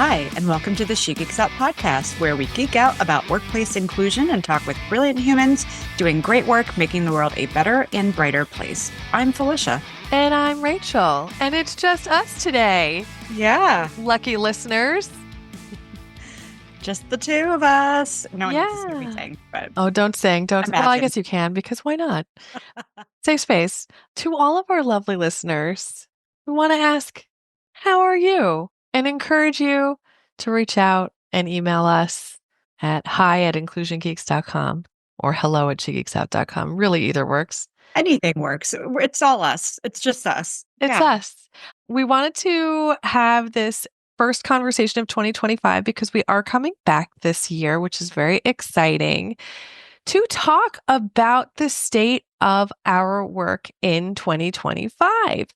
Hi, and welcome to the She Geeks Out podcast, where we geek out about workplace inclusion and talk with brilliant humans doing great work, making the world a better and brighter place. I'm Felicia. And I'm Rachel, and it's just us today. Yeah. Lucky listeners. Just the two of us. No one Yeah. needs to see me sing, but Oh, don't sing. Don't. imagine. Well, I guess you can, because why not? Safe space. To all of our lovely listeners, we want to ask, how are you? And encourage you to reach out and email us at hi@inclusiongeeks.com or hello@shegeeksout.com. Really, either works. Anything works. It's all us. It's just us. It's us. We wanted to have this first conversation of 2025 because we are coming back this year, which is very exciting, to talk about the state of our work in 2025.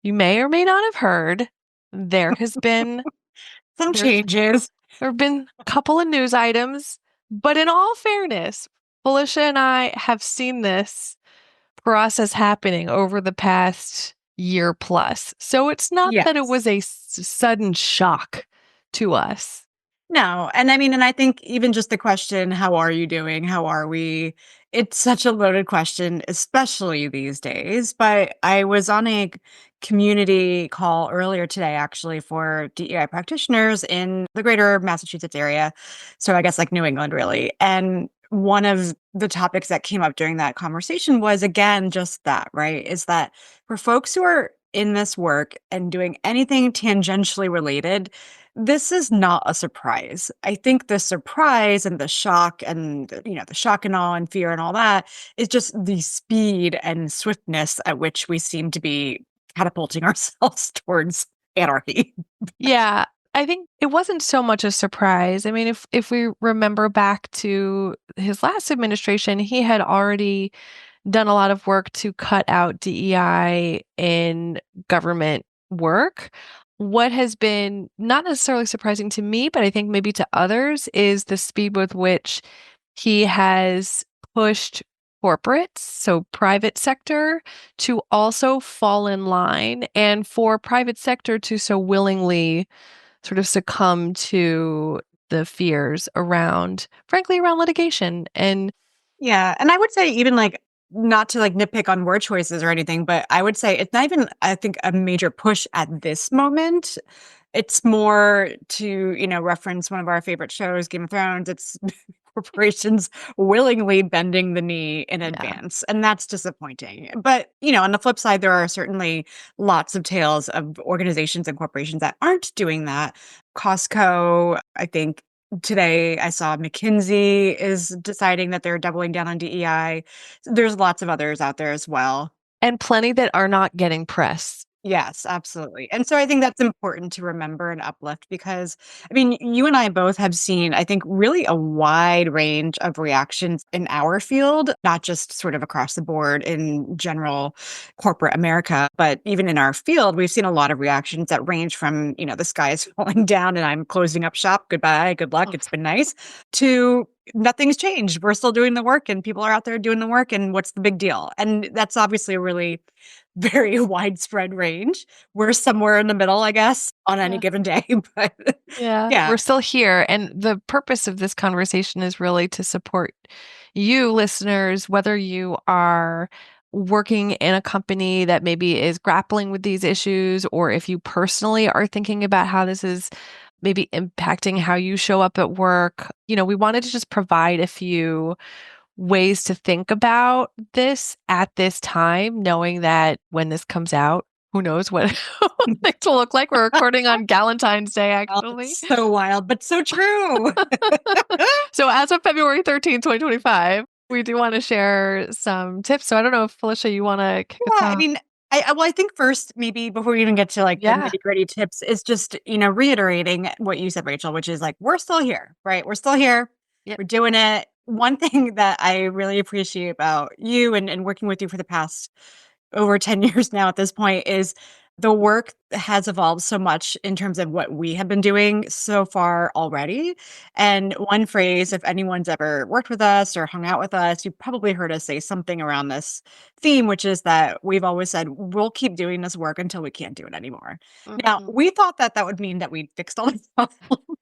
You may or may not have heard, there has been Some changes. there have been a couple of news items, but in all fairness, Felicia and I have seen this process happening over the past year plus. So it's not that it was a sudden shock to us. No. And I think even just the question, how are you doing? How are we? It's such a loaded question, especially these days. But I was on a community call earlier today, actually, for DEI practitioners in the greater Massachusetts area. So I guess like New England, really. And one of the topics that came up during that conversation was, again, just that, right? Is that for folks who are in this work and doing anything tangentially related, this is not a surprise. I think the surprise and the shock and, the shock and awe and fear and all that is just the speed and swiftness at which we seem to be catapulting ourselves towards anarchy. Yeah, I think it wasn't so much a surprise. I mean, if we remember back to his last administration, he had already done a lot of work to cut out DEI in government work. What has been not necessarily surprising to me, but I think maybe to others, is the speed with which he has pushed corporates, so private sector, to also fall in line, and for private sector to so willingly sort of succumb to the fears around, frankly, around litigation. And Yeah, and I would say even like not to like nitpick on word choices or anything, but I would say it's not even, I think, a major push at this moment. It's more to, reference one of our favorite shows, Game of Thrones. It's corporations willingly bending the knee in yeah, advance. And that's disappointing. But, on the flip side, there are certainly lots of tales of organizations and corporations that aren't doing that. Costco, I think, today I saw McKinsey is deciding that they're doubling down on DEI. There's lots of others out there as well. and plenty that are not getting press. Yes, absolutely. And so I think that's important to remember and uplift because, you and I both have seen, I think, really a wide range of reactions in our field, not just sort of across the board in general corporate America, but even in our field, we've seen a lot of reactions that range from, the sky is falling down and I'm closing up shop. Goodbye. Good luck. It's been nice, to nothing's changed. We're still doing the work and people are out there doing the work. And what's the big deal? And that's obviously a really very widespread range. We're somewhere in the middle, I guess, on any given day. But Yeah, we're still here. And the purpose of this conversation is really to support you, listeners, whether you are working in a company that maybe is grappling with these issues, or if you personally are thinking about how this is maybe impacting how you show up at work. We wanted to just provide a few ways to think about this at this time, knowing that when this comes out, who knows what things will look like. We're recording on Galentine's Day, actually. So wild, but so true. So as of February 13th, 2025, we do want to share some tips. So I don't know if, Felicia, you want to kick us off? I think first, maybe before we even get to like the nitty gritty tips, is just, reiterating what you said, Rachel, which is like, we're still here, right? We're still here. Yep. We're doing it. One thing that I really appreciate about you and working with you for the past over 10 years now at this point is the work has evolved so much in terms of what we have been doing so far already. And one phrase, if anyone's ever worked with us or hung out with us, you've probably heard us say something around this theme, which is that we've always said, we'll keep doing this work until we can't do it anymore. Now, Mhm. we thought that that would mean that we'd fixed all the problems.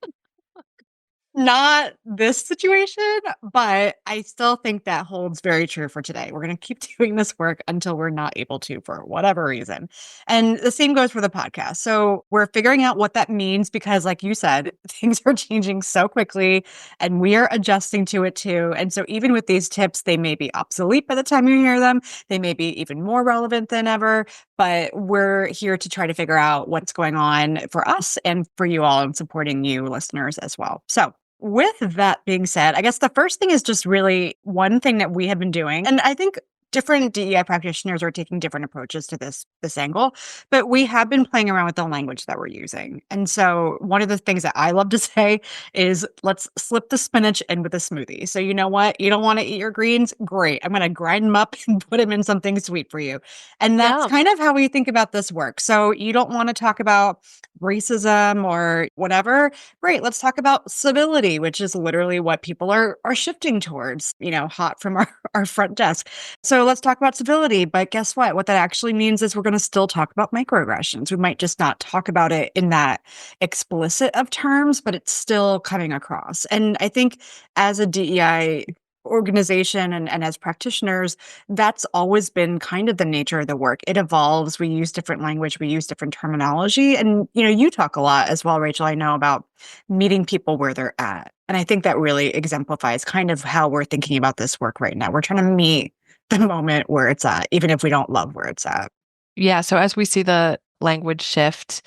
Not this situation, but I still think that holds very true for today. We're gonna keep doing this work until we're not able to for whatever reason. And the same goes for the podcast. So we're figuring out what that means because, like you said, things are changing so quickly and we are adjusting to it too. And so even with these tips, they may be obsolete by the time you hear them. They may be even more relevant than ever, but we're here to try to figure out what's going on for us and for you all and supporting you listeners as well. So with that being said, I guess the first thing is just really one thing that we have been doing, and I think different DEI practitioners are taking different approaches to this angle, but we have been playing around with the language that we're using. And so one of the things that I love to say is let's slip the spinach in with a smoothie. So you know what? You don't want to eat your greens? Great. I'm going to grind them up and put them in something sweet for you. And that's Yeah. kind of how we think about this work. So you don't want to talk about racism or whatever. Great, let's talk about civility, which is literally what people are shifting towards, hot from our front desk. So let's talk about civility. But guess what? What that actually means is we're going to still talk about microaggressions. We might just not talk about it in that explicit of terms, but it's still coming across. And I think as a DEI organization and as practitioners, that's always been kind of the nature of the work. It evolves. We use different language, we use different terminology. And, you talk a lot as well, Rachel, I know about meeting people where they're at. And I think that really exemplifies kind of how we're thinking about this work right now. We're trying to meet the moment where it's at, even if we don't love where it's at. Yeah, so as we see the language shift,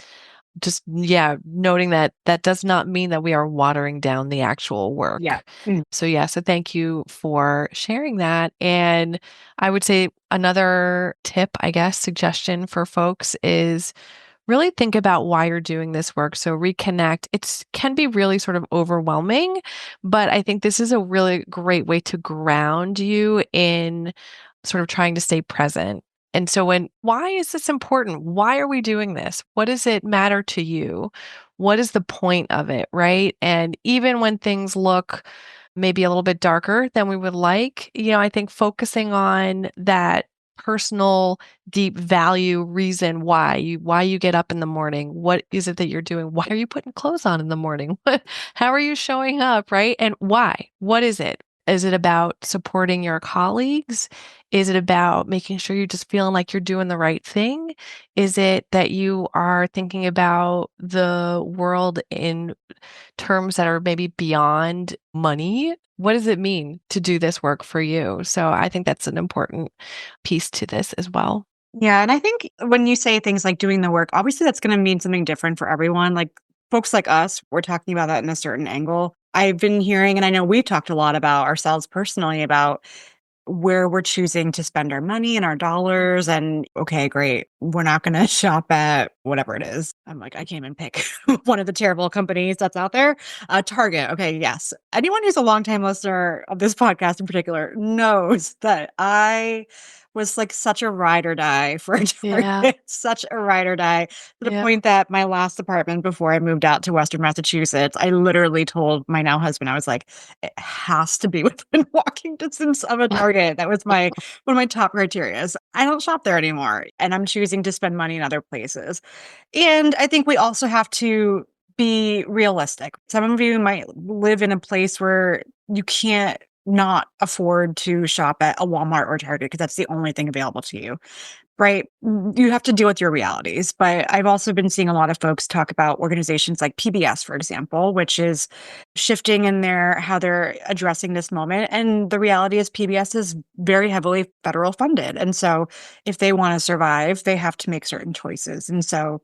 just yeah, noting that that does not mean that we are watering down the actual Yeah. work. Mm. So yeah, so thank you for sharing that. And I would say another tip, I guess, suggestion for folks is really think about why you're doing this work. So reconnect. It's can be really sort of overwhelming, but I think this is a really great way to ground you in sort of trying to stay present. And so when why is this important? Why are we doing this? What does it matter to you? What is the point of it, right? And even when things look maybe a little bit darker than we would like, I think focusing on that personal deep value reason why you get up in the morning. What is it that you're doing? Why are you putting clothes on in the morning? How are you showing up, right? And why? What is it? Is it about supporting your colleagues? Is it about making sure you're just feeling like you're doing the right thing? Is it that you are thinking about the world in terms that are maybe beyond money? What does it mean to do this work for you? So I think that's an important piece to this as well. Yeah. And I think when you say things like doing the work, obviously that's going to mean something different for everyone. Like folks like us, we're talking about that in a certain angle. I've been hearing, and I know we've talked a lot about ourselves personally about where we're choosing to spend our money and our dollars. And okay, great. We're not going to shop at whatever it is. I'm like, I can't even pick one of the terrible companies that's out there. Target. Okay. Yes. Anyone who's a longtime listener of this podcast in particular knows that I was like such a ride or die for a Yeah. Target, such a ride or die to the Yeah. point that my last apartment before I moved out to Western Massachusetts, I literally told my now husband, I was like, it has to be within walking distance of a Target. That was my one of my top criterias. I don't shop there anymore, and I'm choosing to spend money in other places. And I think we also have to be realistic. Some of you might live in a place where you can't not afford to shop at a Walmart or Target because that's the only thing available to you. Right. You have to deal with your realities. But I've also been seeing a lot of folks talk about organizations like PBS, for example, which is shifting in their how they're addressing this moment. And the reality is PBS is very heavily federal funded. And so if they want to survive, they have to make certain choices. And so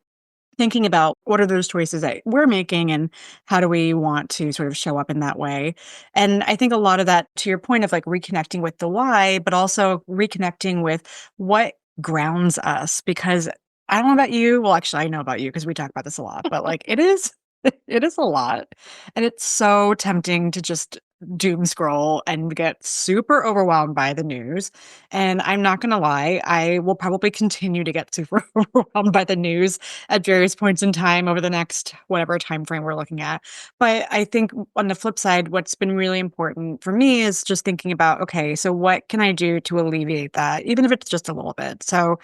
thinking about what are those choices that we're making and how do we want to sort of show up in that way. And I think a lot of that, to your point of like reconnecting with the why, but also reconnecting with what grounds us. Because I don't know about you. Well, actually, I know about you because we talk about this a lot, but like it is, it is a lot. And it's so tempting to just doom scroll and get super overwhelmed by the news. And I'm not going to lie, I will probably continue to get super overwhelmed by the news at various points in time over the next whatever time frame we're looking at. But I think on the flip side, what's been really important for me is just thinking about, okay, so what can I do to alleviate that, even if it's just a little bit? So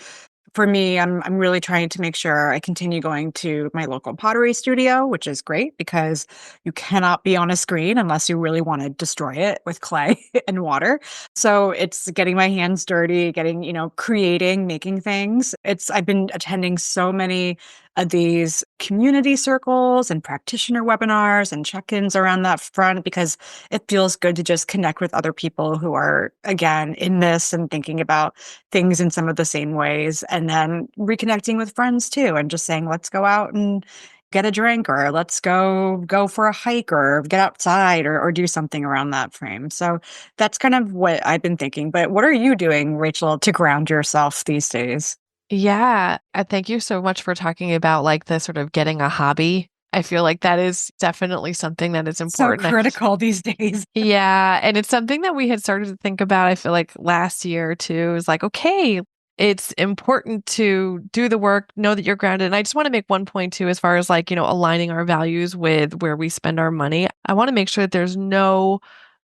for me, I'm really trying to make sure I continue going to my local pottery studio, which is great because you cannot be on a screen unless you really want to destroy it with clay and water. So it's getting my hands dirty, getting, creating, making things. I've been attending so many of these community circles and practitioner webinars and check-ins around that front because it feels good to just connect with other people who are again in this and thinking about things in some of the same ways, and then reconnecting with friends too and just saying, "Let's go out and get a drink," or "Let's go for a hike," or "Get outside," or do something around that frame. So that's kind of what I've been thinking. But what are you doing, Rachel, to ground yourself these days? Yeah, thank you so much for talking about, like, the sort of getting a hobby. I feel like that is definitely something that is So important. critical these days. Yeah, and it's something that we had started to think about, I feel like last year too, is like, okay, it's important to do the work, know that you're grounded. And I just want to make one point too, as far as like, aligning our values with where we spend our money. I want to make sure that there's no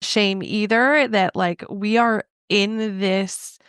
shame either, that like we are in this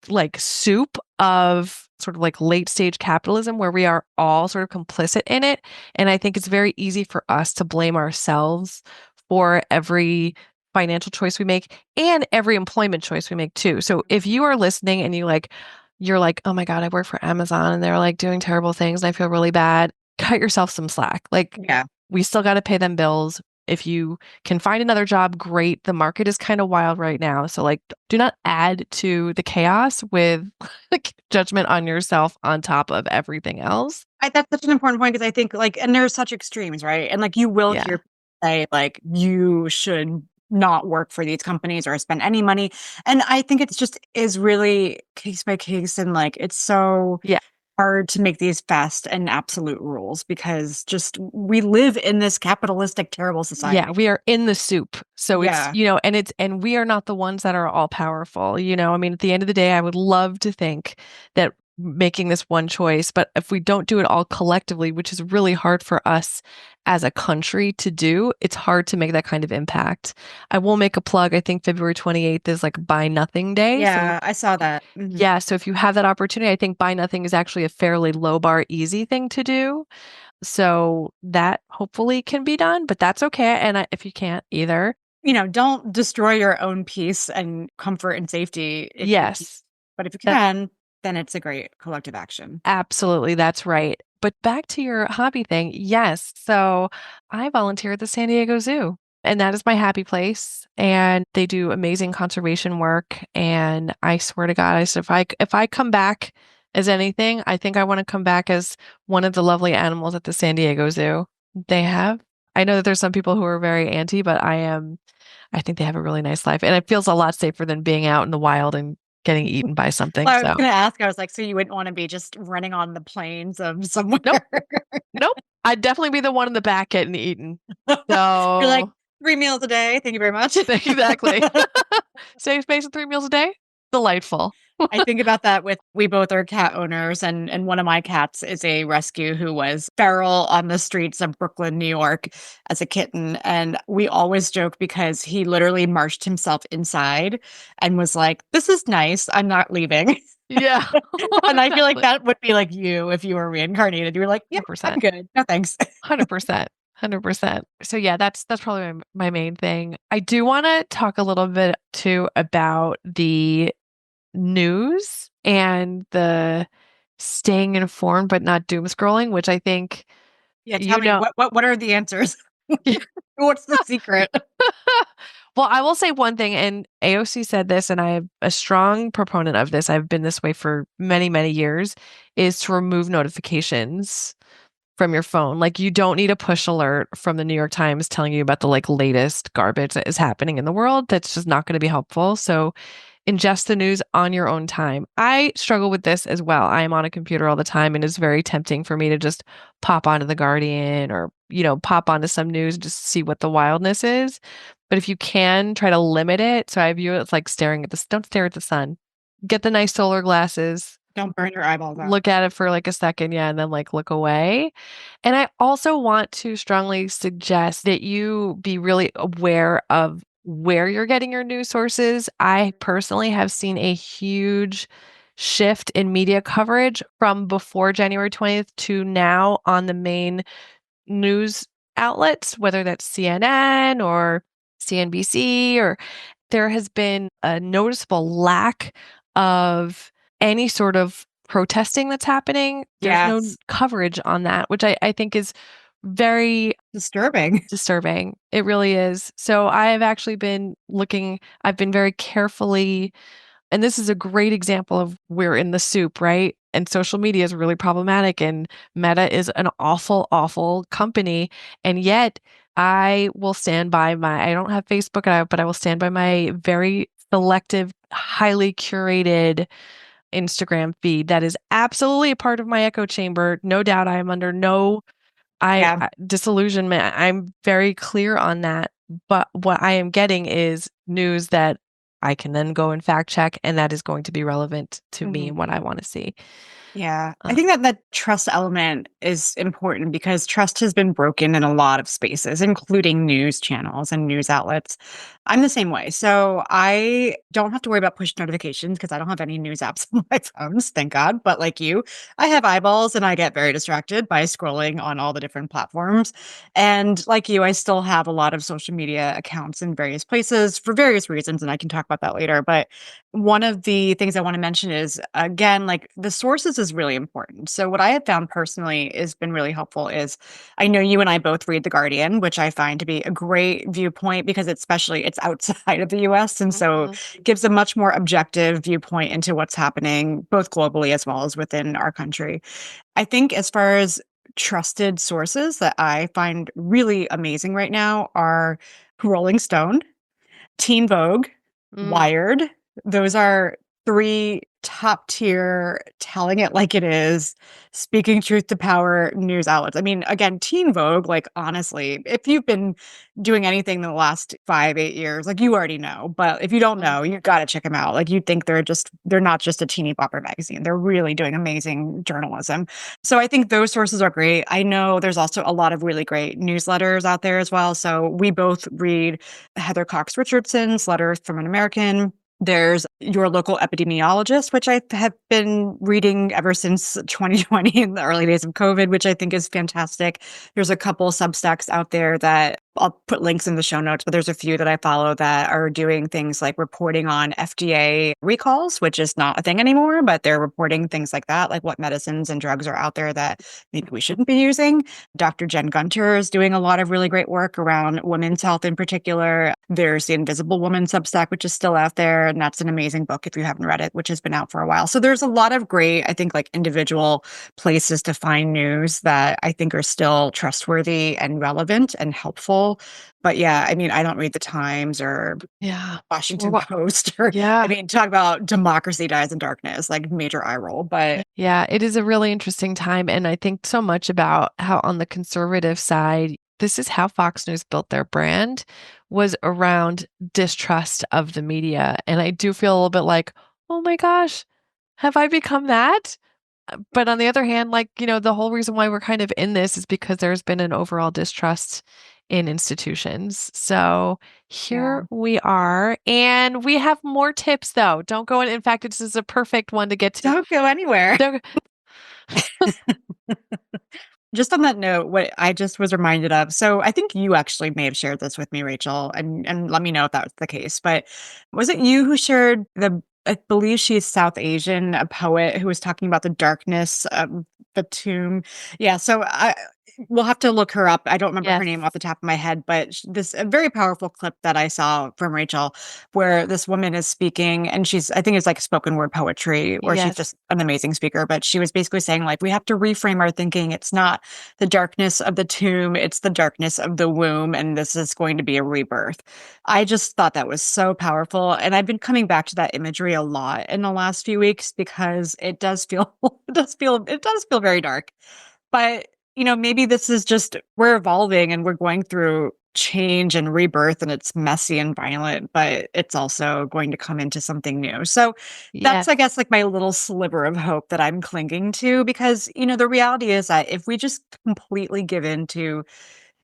like soup of sort of like late stage capitalism where we are all sort of complicit in it. And I think it's very easy for us to blame ourselves for every financial choice we make and every employment choice we make too. So if you are listening and you're like, oh my God, I work for Amazon and they're like doing terrible things and I feel really bad, cut yourself some slack. Like Yeah. we still got to pay them bills. If you can find another job, great. The market is kind of wild right now. So like do not add to the chaos with like judgment on yourself on top of everything else. That's such an important point because I think, like, and there's such extremes, right? And, like, you will Yeah. hear people say, like, "You should not work for these companies or spend any money," and I think it's just is really case by case, and, like, it's so Yeah. hard to make these fast and absolute rules because just we live in this capitalistic, terrible Yeah, society. we are in the soup. So it's, Yeah. and we are not the ones that are all powerful. I mean, at the end of the day, I would love to think that making this one choice, but if we don't do it all collectively, which is really hard for us as a country to do, it's hard to make that kind of impact. I will make a plug. I think February 28th is like Buy Nothing Day. So Yeah, I saw that. Mhm. yeah, so if you have that opportunity, I think Buy Nothing is actually a fairly low bar, easy thing to do. So that hopefully can be done, but that's okay, and if you can't either. Don't destroy your own peace and comfort and safety if you Yes, but if you that can, then it's a great collective action. absolutely, that's right. But back to your hobby thing, yes, so I volunteer at the San Diego Zoo, and that is my happy place, and they do amazing conservation work, and I swear to God, I said, if I come back as anything, I think I wanna come back as one of the lovely animals at the San Diego Zoo. They have I know that there's some people who are very anti, but I think they have a really nice life, and it feels a lot safer than being out in the wild and getting eaten by something, Well, I was so gonna ask, I was like, so you wouldn't wanna be just running on the plains of somewhere? nope, nope. I'd definitely be the one in the back getting eaten. You're like, So 3 meals a day, thank you very much. exactly. Save space and 3 meals a day? Delightful. I think about that with we both are cat owners, and one of my cats is a rescue who was feral on the streets of Brooklyn, New York as a kitten, and we always joke because he literally marched himself inside and was like, "This is nice, I'm not leaving." Yeah, And I feel like exactly. that would be like you if you were reincarnated. You were like, "Yep, I'm 100%. good. No, thanks." 100%. 100%. So yeah, that's probably my main thing. I do wanna talk a little bit too about the news and the staying informed but not doom scrolling, which I think Yeah, tell you me know what are the answers? What's the secret? Well, I will say one thing, and AOC said this, and I am a strong proponent of this. I've been this way for many, many years, is to remove notifications from your phone. Like you don't need a push alert from the New York Times telling you about the like latest garbage that is happening in the world. That's just not going to be helpful. So ingest the news on your own time. I struggle with this as well. I am on a computer all the time, and it's very tempting for me to just pop onto The Guardian or, pop onto some news just to see what the wildness is. But if you can, try to limit it. So I view it as like staring at the don't stare at the sun. Get the nice solar glasses, Don't burn your eyeballs out. look at it for like a second, yeah, and then like look away. And I also want to strongly suggest that you be really aware of where you're getting your news sources. I personally have seen a huge shift in media coverage from before January 20th to now on the main news outlets, whether that's CNN or CNBC, or there has been a noticeable lack of any sort of protesting that's happening. There's no Yes. coverage on that, which I think is very Disturbing. disturbing. It really is. So I've actually been I've been very carefully, and this is a great example of we're in the soup, right? And social media is really problematic, and Meta is an awful, awful company. And yet I will stand by I don't have Facebook, but I will stand by my very selective, highly curated Instagram feed that is absolutely a part of my echo chamber. No doubt I am under no Yeah. disillusionment. I'm very clear on that. But what I am getting is news that I can then go and fact check, and that is going to be relevant to me Mhm. and what I want to see. Yeah. I Uh, think that trust element is important because trust has been broken in a lot of spaces, including news channels and news outlets. I'm the same way. So I don't have to worry about push notifications because I don't have any news apps on my phones, thank God. But like you, I have eyeballs and I get very distracted by scrolling on all the different platforms. And like you, I still have a lot of social media accounts in various places for various reasons. And I can talk about that later. But one of the things I want to mention is, again, like the sources is really important. So what I have found personally has been really helpful is I know you and I both read The Guardian, which I find to be a great viewpoint because it's outside of the US and so mhm, gives a much more objective viewpoint into what's happening both globally as well as within our country. I think as far as trusted sources that I find really amazing right now are Rolling Stone, Teen Vogue, mm, Wired. Those are 3 top tier, telling it like it is, speaking truth to power news outlets. I mean, again, Teen Vogue, like, honestly, if you've been doing anything in the last 5, 8 years, like, you already know, but if you don't mm, know, you gotta check them out. Like, you think they're not just a teeny bopper magazine. They're really doing amazing journalism. So I think those sources are great. I know there's also a lot of really great newsletters out there as well. So we both read Heather Cox Richardson's Letter from an American. There's Your Local Epidemiologist, which I have been reading ever since 2020 in the early days of COVID, which I think is fantastic. There's a couple Substacks out there that I'll put links in the show notes, but there's a few that I follow that are doing things like reporting on FDA recalls, which is not a thing anymore, but they're reporting things like that, like what medicines and drugs are out there that maybe we shouldn't be using. Dr. Jen Gunter is doing a lot of really great work around women's health in particular. There's the Invisible Woman Substack, which is still out there, and that's an amazing book if you haven't read it, which has been out for a while. So there's a lot of great, I think, like individual places to find news that I think are still trustworthy and relevant and helpful. But yeah, I mean, I don't read the Times or yeah. Washington Post or I Yeah. mean, talk about democracy dies in darkness, like major eye roll. But Yeah, it is a really interesting time. And I think so much about how on the conservative side, this is how Fox News built their brand was around distrust of the media. And I do feel a little bit like, oh my gosh, have I become that? But on the other hand, like, the whole reason why we're kind of in this is because there's been an overall distrust in institutions. So yeah, here we are. And we have more tips though. Don't go in fact, this is a perfect one to get to. don't go anywhere. Don't Just on that note, what I just was reminded of, so I think you actually may have shared this with me, Rachel, and let me know if that was the case. But was it you who shared I believe she's South Asian, a poet who was talking about the darkness of the tomb? Yeah. So we'll have to look her up. I don't remember her Yes. name off the top of my head, but this a very powerful clip that I saw from Rachel, where this woman is speaking, and I think it's like spoken word poetry, or she's Yes. just an amazing speaker. But she was basically saying like we have to reframe our thinking. It's not the darkness of the tomb; it's the darkness of the womb, and this is going to be a rebirth. I just thought that was so powerful, and I've been coming back to that imagery a lot in the last few weeks because it does feel, it does feel very dark. But, maybe this is just we're evolving and we're going through change and rebirth, and it's messy and violent, but it's also going to come into something new. So that's, I Yes. guess, like my little sliver of hope that I'm clinging to because, the reality is that if we just completely give in to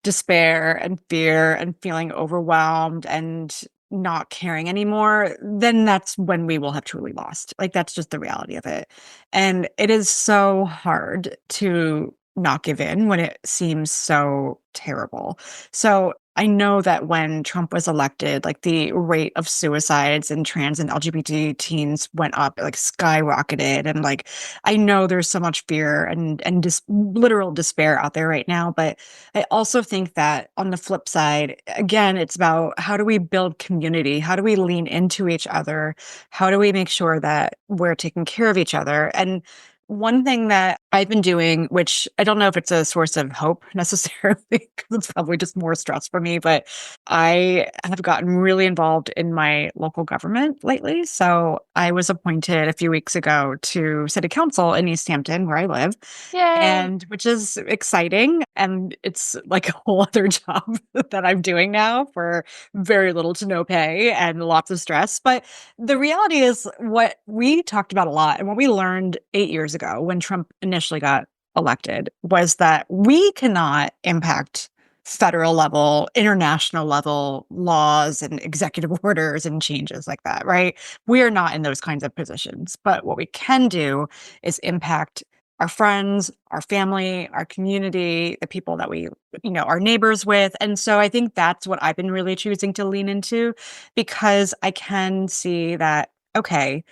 despair and fear and feeling overwhelmed and not caring anymore, then that's when we will have truly lost. Like, that's just the reality of it. And it is so hard to not give in when it seems so terrible. So I know that when Trump was elected, like the rate of suicides and trans and LGBT teens went up, like skyrocketed. And like, I know there's so much fear and just literal despair out there right now. But I also think that on the flip side, again, it's about how do we build community? How do we lean into each other? How do we make sure that we're taking care of each other? And one thing that I've been doing, which I don't know if it's a source of hope necessarily, because it's probably just more stress for me, but I have gotten really involved in my local government lately. So I was appointed a few weeks ago to city council in East Hampton, where I live, Yay. and which is exciting. And it's like a whole other job that I'm doing now for very little to no pay and lots of stress. But the reality is, what we talked about a lot and what we learned 8 years ago when Trump initially got elected was that we cannot impact federal level, international level laws and executive orders and changes like that, right? We are not in those kinds of positions. But what we can do is impact our friends, our family, our community, the people that we, are neighbors with. And so I think that's what I've been really choosing to lean into because I can see that, okay,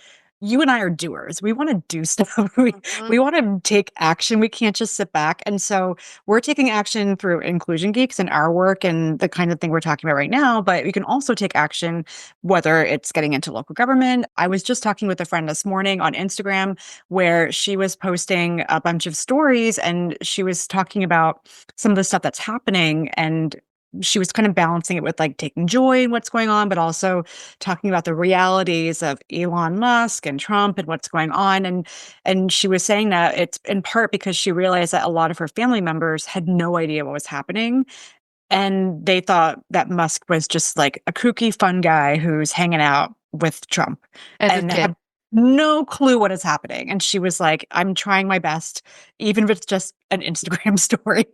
you and I are doers. We want to do stuff. We Mhm. want to take action. We can't just sit back. And so we're taking action through Inclusion Geeks and our work and the kind of thing we're talking about right now. But we can also take action, whether it's getting into local government. I was just talking with a friend this morning on Instagram where she was posting a bunch of stories and she was talking about some of the stuff that's happening. And she was kind of balancing it with like taking joy in what's going on, but also talking about the realities of Elon Musk and Trump and what's going on. And she was saying that it's in part because she realized that a lot of her family members had no idea what was happening. And they thought that Musk was just like a kooky, fun guy who's hanging out with Trump As a and kid. have no clue what is happening. And she was like, I'm trying my best, even if it's just an Instagram story,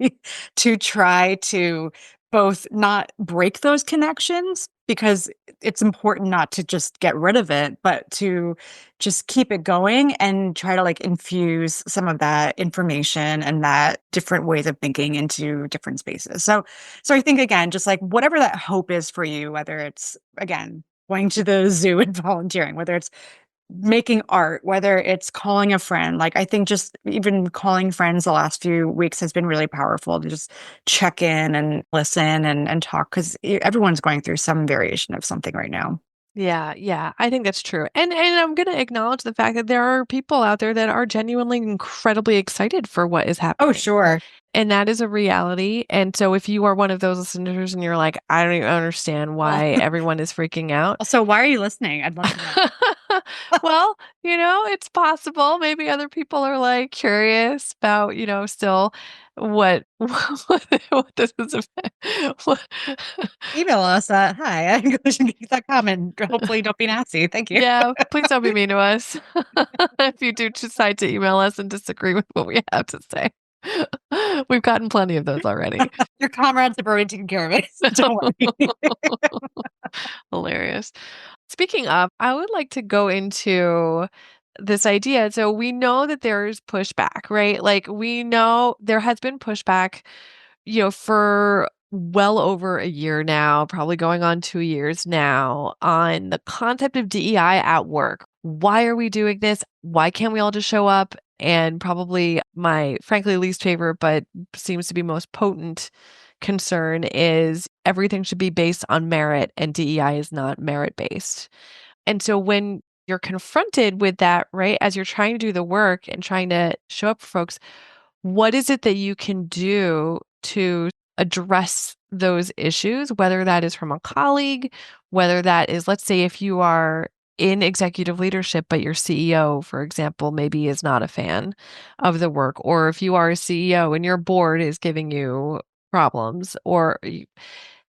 to try to both not break those connections because it's important not to just get rid of it, but to just keep it going and try to like infuse some of that information and that different ways of thinking into different spaces. So I think again, just like whatever that hope is for you, whether it's again going to the zoo and volunteering, whether it's making art, whether it's calling a friend, like I think just even calling friends the last few weeks has been really powerful to just check in and listen and talk because everyone's going through some variation of something right now. Yeah, yeah, I think that's true. And I'm gonna acknowledge the fact that there are people out there that are genuinely incredibly excited for what is Oh, happening. sure. And that is a reality. And so if you are one of those listeners and you're like, I don't even understand Well, why everyone is freaking out. also, why are you listening? I'd love to know. Well, it's possible. Maybe other people are like curious about, still what what this is about. What Email us at hi@inclusiongeeks.com and hopefully don't be nasty. Thank you. Yeah, please don't be mean to us. If you do decide to email us and disagree with what we have to say. We've gotten plenty of those already. Your comrades have already taken care of it. Don't worry. Hilarious. Speaking of, I would like to go into this idea. So we know that there's pushback, right? Like we know there has been pushback, for well over a year now, probably going on 2 years now, on the concept of DEI at work. Why are we doing this? Why can't we all just show up And probably my frankly least favorite, but seems to be most potent concern is everything should be based on merit and DEI is not merit based. And so when you're confronted with that, right, as you're trying to do the work and trying to show up for folks, what is it that you can do to address those issues, whether that is from a colleague, whether that is, let's say, if you are in executive leadership, but your CEO, for example, maybe is not a fan of the work, or if you are a CEO and your board is giving you problems,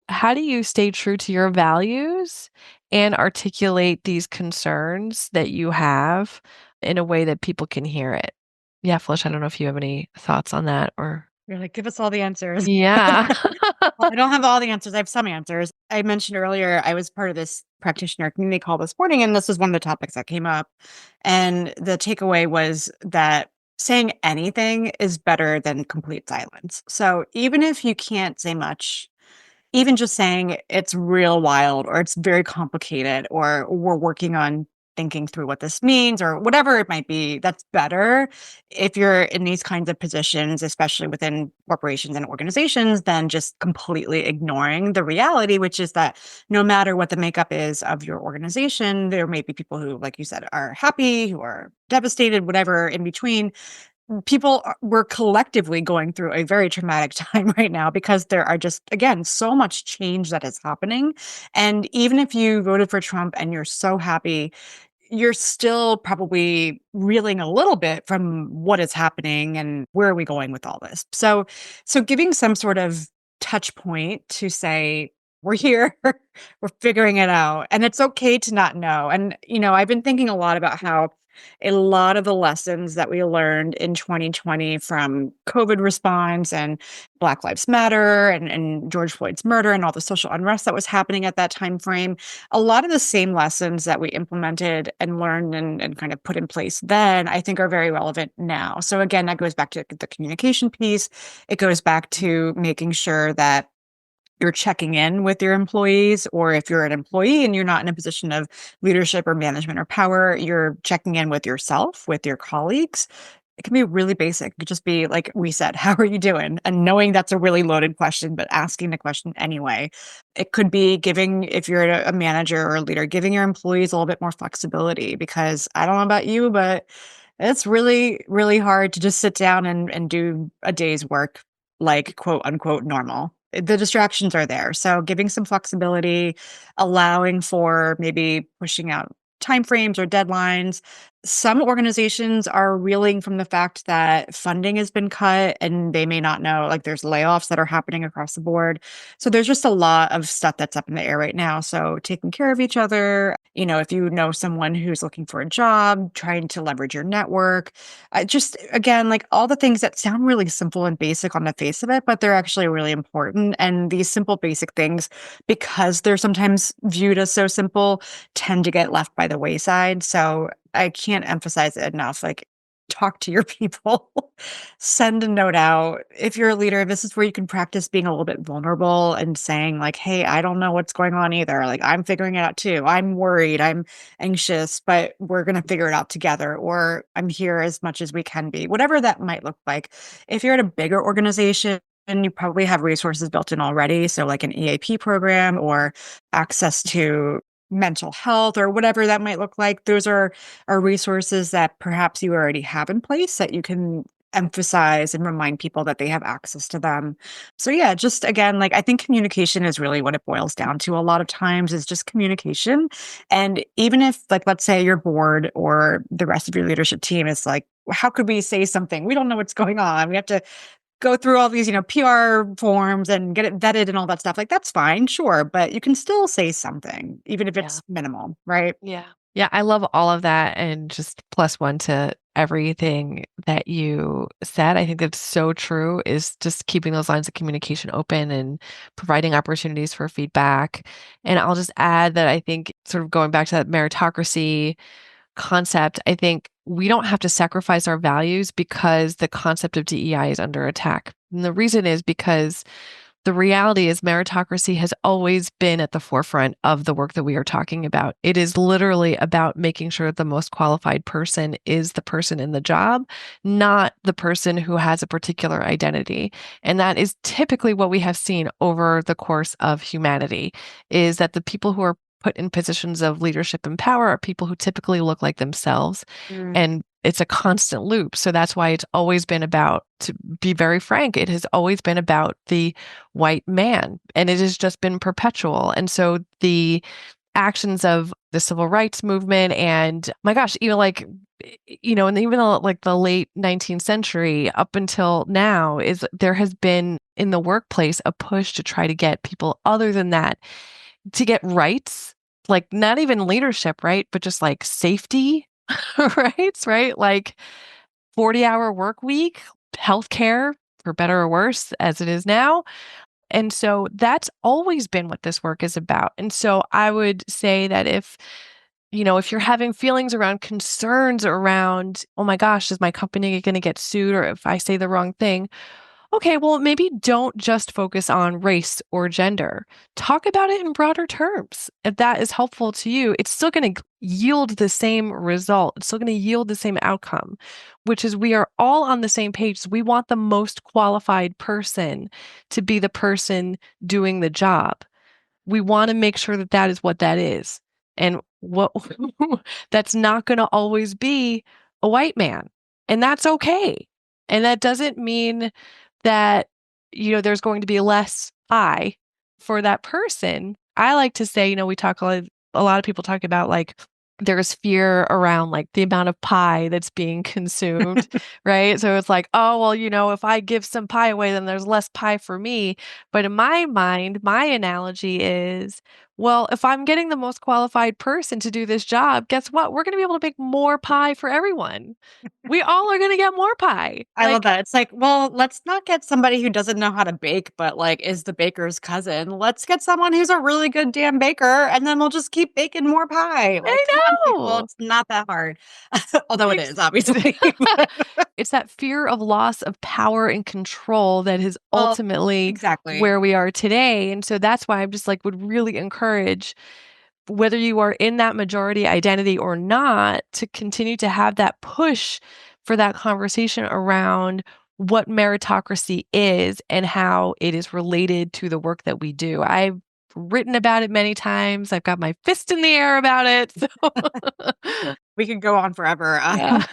how do you stay true to your values and articulate these concerns that you have in a way that people can hear it? Yeah, Felicia, I don't know if you have any thoughts on that or You're like, "Give us all the answers." Yeah. Well, I don't have all the answers, I have some answers. I mentioned earlier I was part of this practitioner community call this morning, and this was one of the topics that came up, and the takeaway was that saying anything is better than complete silence. So even if you can't say much, even just saying it's real wild or it's very complicated or we're working on thinking through what this means or whatever it might be, that's better if you're in these kinds of positions, especially within corporations and organizations, than just completely ignoring the reality, which is that no matter what the makeup is of your organization, there may be people who, like you said, are happy, who are devastated, whatever in between. We're collectively going through a very traumatic time right now because there are just, again, so much change that is happening. And even if you voted for Trump and you're so happy, you're still probably reeling a little bit from what is happening and where are we going with all this. So giving some sort of touch point to say, we're here, we're figuring it out. And it's okay to not know. And, I've been thinking a lot about how a lot of the lessons that we learned in 2020 from COVID response and Black Lives Matter and George Floyd's murder and all the social unrest that was happening at that time frame, a lot of the same lessons that we implemented and learned and kind of put in place then, I think are very relevant now. So again, that goes back to the communication piece. It goes back to making sure that you're checking in with your employees, or if you're an employee and you're not in a position of leadership or management or power, you're checking in with yourself, with your colleagues. It can be really basic. It could just be like we said, how are you doing? And knowing that's a really loaded question, but asking the question anyway. It could be giving, if you're a manager or a leader, giving your employees a little bit more flexibility because I don't know about you, but it's really, really hard to just sit down and do a day's work like quote unquote normal. The distractions are there. So giving some flexibility, allowing for maybe pushing out timeframes or deadlines. Some organizations are reeling from the fact that funding has been cut and they may not know, like there's layoffs that are happening across the board. So there's just a lot of stuff that's up in the air right now. So taking care of each other, if you know someone who's looking for a job, trying to leverage your network, just again, like all the things that sound really simple and basic on the face of it, but they're actually really important. And these simple, basic things, because they're sometimes viewed as so simple, tend to get left by the wayside. So I can't emphasize it enough. Like, talk to your people, send a note out. If you're a leader, this is where you can practice being a little bit vulnerable and saying, like, hey, I don't know what's going on either. Like, I'm figuring it out too. I'm worried. I'm anxious, but we're going to figure it out together. Or I'm here as much as we can be, whatever that might look like. If you're at a bigger organization, and you probably have resources built in already. So, like an EAP program or access to mental health or whatever that might look like. Those are resources that perhaps you already have in place that you can emphasize and remind people that they have access to them. So yeah, just again, like I think communication is really what it boils down to a lot of times is just communication. And even if like let's say your board or the rest of your leadership team is like, how could we say something? We don't know what's going on. We have to go through all these, PR forms and get it vetted and all that stuff. Like, that's fine, sure, but you can still say something, even if Yeah. it's minimal, right? Yeah. Yeah, I love all of that and just plus one to everything that you said. I think that's so true is just keeping those lines of communication open and providing opportunities for feedback. And I'll just add that I think sort of going back to that meritocracy concept, I think we don't have to sacrifice our values because the concept of DEI is under attack. And the reason is because The reality is meritocracy has always been at the forefront of the work that we are talking about. It is literally about making sure the most qualified person is the person in the job, not the person who has a particular identity. And that is typically what we have seen over the course of humanity, is that the people who are put in positions of leadership and power are people who typically look like themselves. Mm. And it's a constant loop. So that's why it's always been about, to be very frank, it has always been about the white man, and it has just been perpetual. And so the actions of the civil rights movement and my gosh, and even like the late 19th century up until now, is there has been in the workplace a push to try to get people other than that to get rights, like not even leadership, right? But just like safety rights, right? Like 40-hour work week, healthcare, for better or worse, as it is now. And so that's always been what this work is about. And so I would say that if you're having feelings around concerns around, oh my gosh, is my company going to get sued? Or if I say the wrong thing, okay, well, maybe don't just focus on race or gender. Talk about it in broader terms. If that is helpful to you, it's still going to yield the same result. It's still going to yield the same outcome, which is we are all on the same page. We want the most qualified person to be the person doing the job. We want to make sure that that is what that is. And what that's not going to always be a white man. And that's okay. And that doesn't mean that there's going to be less I for that person. I like to say, we talk a lot of people talk about like there's fear around like the amount of pie that's being consumed, right? So it's like, oh, well, if I give some pie away, then there's less pie for me. But in my mind, my analogy is, well, if I'm getting the most qualified person to do this job, guess what? We're going to be able to make more pie for everyone. We all are going to get more pie. I love Like, that. It's like, well, let's not get somebody who doesn't know how to bake, but like is the baker's cousin. Let's get someone who's a really good damn baker, and then we'll just keep baking more pie. Like, I come on, people, know. it's not that hard. Although it is, Ex obviously. It's that fear of loss of power and control that is Well, ultimately exactly. where we are today, and so that's why I'm just, like, would really encourage, whether you are in that majority identity or not, to continue to have that push for that conversation around what meritocracy is and how it is related to the work that we do. I've written about it many times. I've got my fist in the air about it, so We could go on forever. yeah.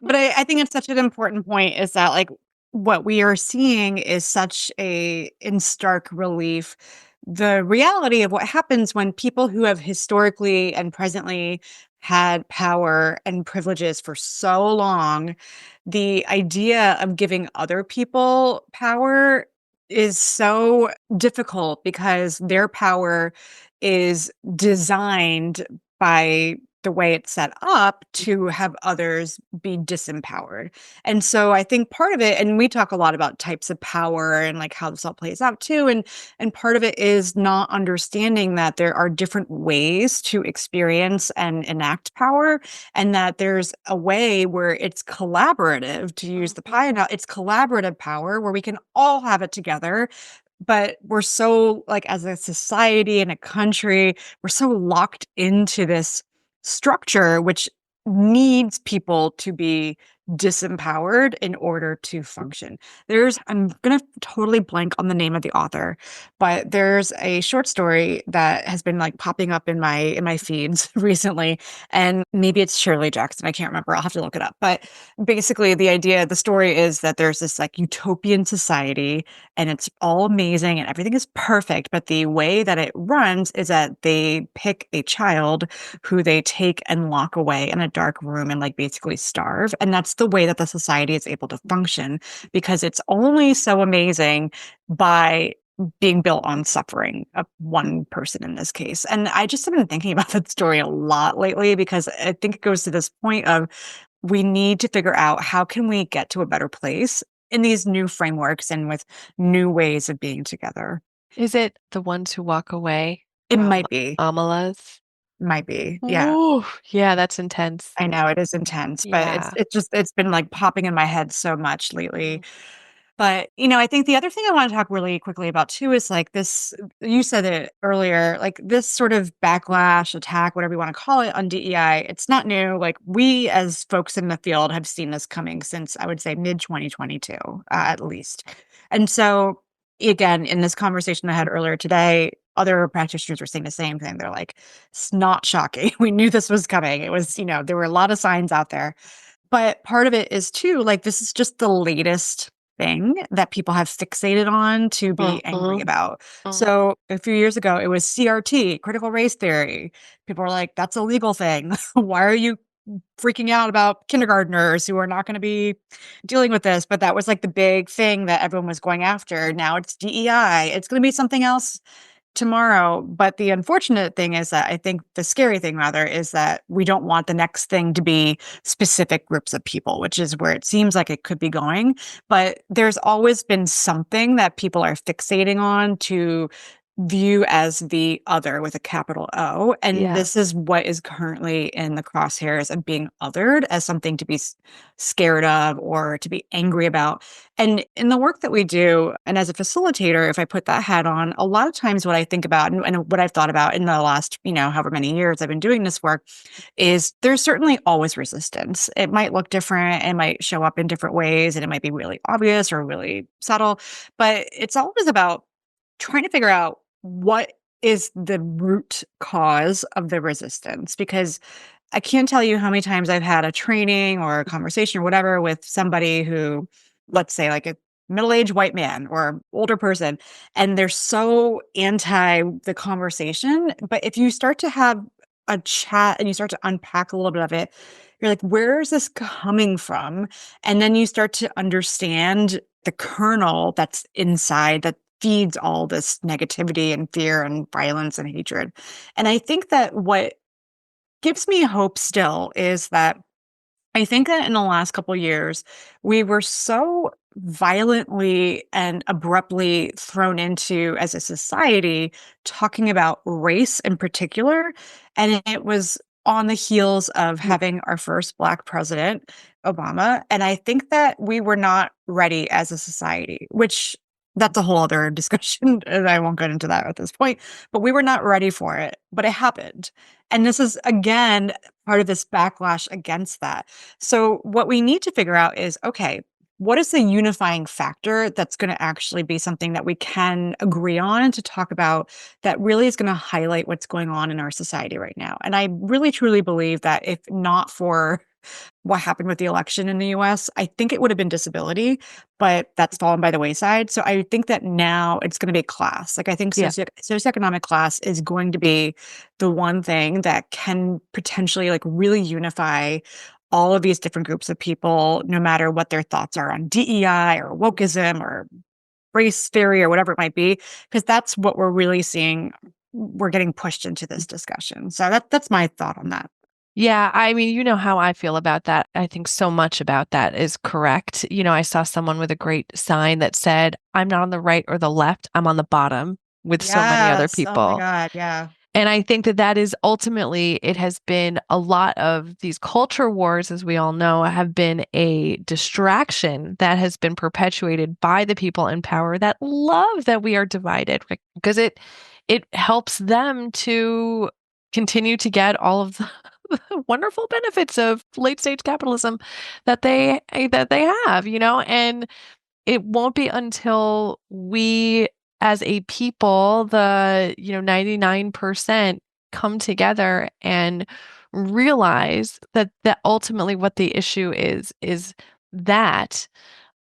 But I think it's such an important point is that like what we are seeing is such a in stark relief the reality of what happens when people who have historically and presently had power and privileges for so long, the idea of giving other people power is so difficult because their power is designed by the way it's set up to have others be disempowered. And so I think part of it, and we talk a lot about types of power and like how this all plays out too. And part of it is not understanding that there are different ways to experience and enact power, and that there's a way where it's collaborative, to use the pie now, it's collaborative power where we can all have it together. But we're so like as a society and a country, we're so locked into this structure which needs people to be disempowered in order to function. I'm gonna totally blank on the name of the author, but there's a short story that has been like popping up in my feeds recently, and maybe it's Shirley Jackson. I can't remember. I'll have to look it up. But basically, the story is that there's this like utopian society, and it's all amazing, and everything is perfect. But the way that it runs is that they pick a child who they take and lock away in a dark room and like basically starve. And that's the way that the society is able to function because it's only so amazing by being built on suffering of one person in this case. And I just have been thinking about that story a lot lately because I think it goes to this point of we need to figure out how can we get to a better place in these new frameworks and with new ways of being together. Is it The Ones Who Walk Away It or Amalas? might be, yeah. Ooh, yeah, that's intense. I know it is intense, but Yeah. it's been, like, popping in my head so much lately. But, I think the other thing I wanna talk really quickly about too is, like, this you said it earlier, like, this sort of backlash, attack, whatever you wanna call it, on DEI, it's not new, like, we as folks in the field have seen this coming since, I would say, mid-2022, at least. And so, again, in this conversation I had earlier today, other practitioners were saying the same thing. They're like, "It's not shocking. We knew this was coming." It was, there were a lot of signs out there. But part of it is too, like, this is just the latest thing that people have fixated on to be angry Mhm, about. mhm. So a few years ago, it was CRT, critical race theory. People were like, that's a legal thing. Why are you freaking out about kindergartners who are not going to be dealing with this? But that was like the big thing that everyone was going after. Now it's DEI. It's going to be something else tomorrow. But the unfortunate thing is that I think the scary thing rather is that we don't want the next thing to be specific groups of people, which is where it seems like it could be going. But there's always been something that people are fixating on to view as the other with a capital O. And Yeah. this is what is currently in the crosshairs of being othered as something to be scared of or to be angry about. And in the work that we do, and as a facilitator, if I put that hat on, a lot of times what I think about and what I've thought about in the last, however many years I've been doing this work is there's certainly always resistance. It might look different, it might show up in different ways, and it might be really obvious or really subtle, but it's always about trying to figure out what is the root cause of the resistance because I can't tell you how many times I've had a training or a conversation or whatever with somebody who, let's say, like a middle-aged white man or older person, and they're so anti the conversation. But if you start to have a chat and you start to unpack a little bit of it, you're like, where is this coming from? And then you start to understand the kernel that's inside that feeds all this negativity and fear and violence and hatred. And I think that what gives me hope still is that I think that in the last couple years, we were so violently and abruptly thrown into as a society talking about race in particular. And it was on the heels of having our first Black president, Obama. And I think that we were not ready as a society, which that's a whole other discussion. And I won't get into that at this point, but we were not ready for it, but it happened. And this is again part of this backlash against that. So what we need to figure out is, okay, what is the unifying factor that's going to actually be something that we can agree on to talk about that really is going to highlight what's going on in our society right now? And I really truly believe that if not for what happened with the election in the US, I think it would have been disability, but that's fallen by the wayside. So I think that now it's going to be class. Like I think Yeah. socioeconomic class is going to be the one thing that can potentially like really unify all of these different groups of people, no matter what their thoughts are on DEI or wokeism or race theory or whatever it might be, because that's what we're really seeing. We're getting pushed into this discussion. So that's my thought on that. Yeah, I mean, you know how I feel about that. I think so much about that is correct. I saw someone with a great sign that said, "I'm not on the right or the left, I'm on the bottom," with so many other Yes. Oh my people. God. Yeah. And I think that that is ultimately it has been a lot of these culture wars, as we all know, have been a distraction that has been perpetuated by the people in power that love that we are divided, right? Because it helps them to continue to get all of the wonderful benefits of late stage capitalism that they have, and it won't be until we as a people, the, 99% come together and realize that ultimately what the issue is that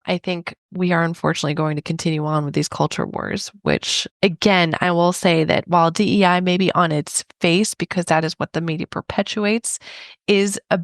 I think we are unfortunately going to continue on with these culture wars, which again, I will say that while DEI may be on its face because that is what the media perpetuates, is a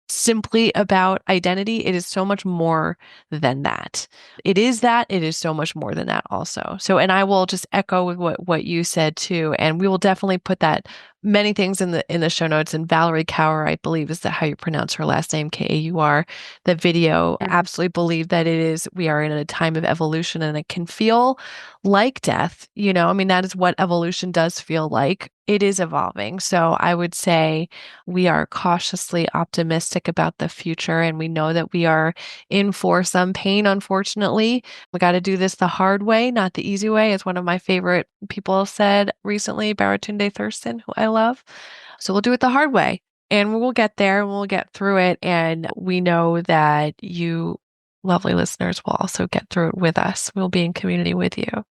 simply about identity, it is so much more than that. It is that, it is so much more than that also. So, and I will just echo with what you said too, and we will definitely put that many things in the show notes. And Valerie Kaur, I believe is that how you pronounce her last name, Kaur. The video, absolutely believe that it is. We are in a time of evolution, and it can feel like death. I mean, that is what evolution does feel like. It is evolving. So I would say we are cautiously optimistic about the future, and we know that we are in for some pain, unfortunately. We got to do this the hard way, not the easy way, as one of my favorite people said recently, Baratunde Thurston, who I love. So we'll do it the hard way, and we'll get there and we'll get through it. And we know that you, lovely listeners, will also get through it with us. We'll be in community with you.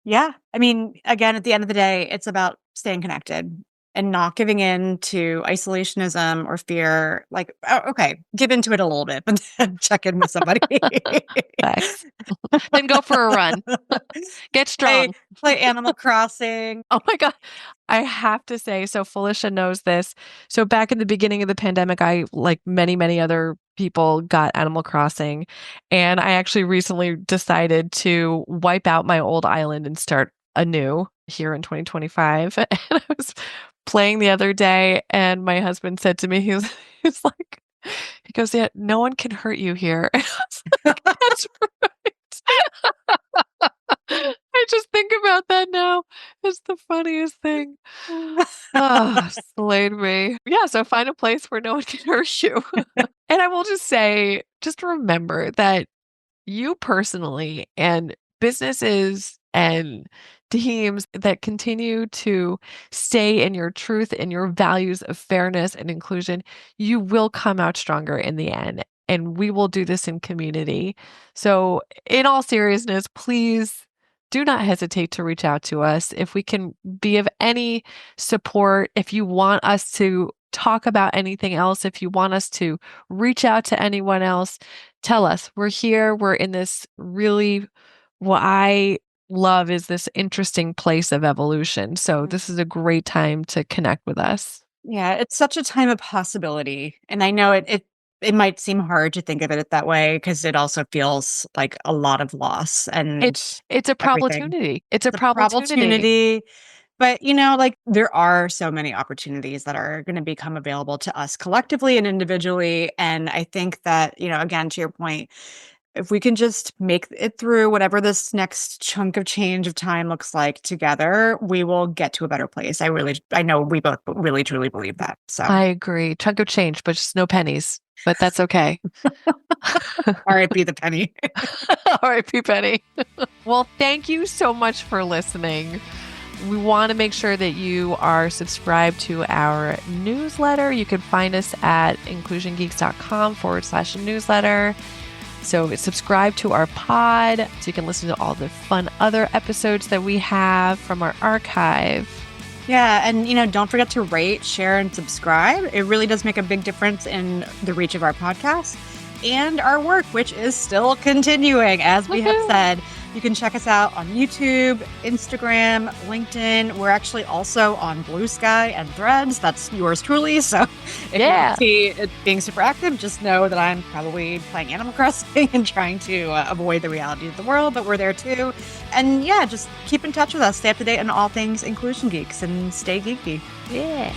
Yeah. I mean, again, at the end of the day, it's about staying connected and not giving in to isolationism or fear. Like, okay, give into it a little bit, but then check in with somebody. Thanks. Then go for a run. Get play, strong. play Animal Crossing. Oh my God. I have to say, so Felicia knows this. So back in the beginning of the pandemic, I, like many, many other people, got Animal Crossing. And I actually recently decided to wipe out my old island and start anew here in 2025. And I was playing the other day, and my husband said to me, he was like, he goes, "Yeah, no one can hurt you here." And I was like, "That's right." I just think about that now. It's the funniest thing. Oh, slayed me. Yeah, so find a place where no one can hurt you. And I will just say, just remember that you personally and businesses and teams that continue to stay in your truth and your values of fairness and inclusion, you will come out stronger in the end. And we will do this in community. So, in all seriousness, please do not hesitate to reach out to us. If we can be of any support, if you want us to talk about anything else, if you want us to reach out to anyone else, tell us. We're here. We're in this really, what I love is this interesting place of evolution. So this is a great time to connect with us. Yeah, it's such a time of possibility, and I know it might seem hard to think of it that way because it also feels like a lot of loss and It's a everything. opportunity. It's a The opportunity. opportunity, but, like, there are so many opportunities that are gonna become available to us collectively and individually, and I think that, again, to your point, if we can just make it through whatever this next chunk of change of time looks like together, we will get to a better place. I know we both really truly believe that. So, I agree. Chunk of change, but just no pennies. But that's okay. RIP the penny. R.I.P. Penny. Well, thank you so much for listening. We want to make sure that you are subscribed to our newsletter. You can find us at inclusiongeeks.com/newsletter. So subscribe to our pod so you can listen to all the fun other episodes that we have from our archive. Yeah, and don't forget to rate, share, and subscribe. It really does make a big difference in the reach of our podcast and our work, which is still continuing, as we have said. You can check us out on YouTube, Instagram, LinkedIn. We're actually also on Blue Sky and Threads. That's yours truly. So if you see it being super active, just know that I'm probably playing Animal Crossing and trying to avoid the reality of the world, but we're there too. And yeah, just keep in touch with us. Stay up to date on all things Inclusion Geeks and stay geeky. Yeah.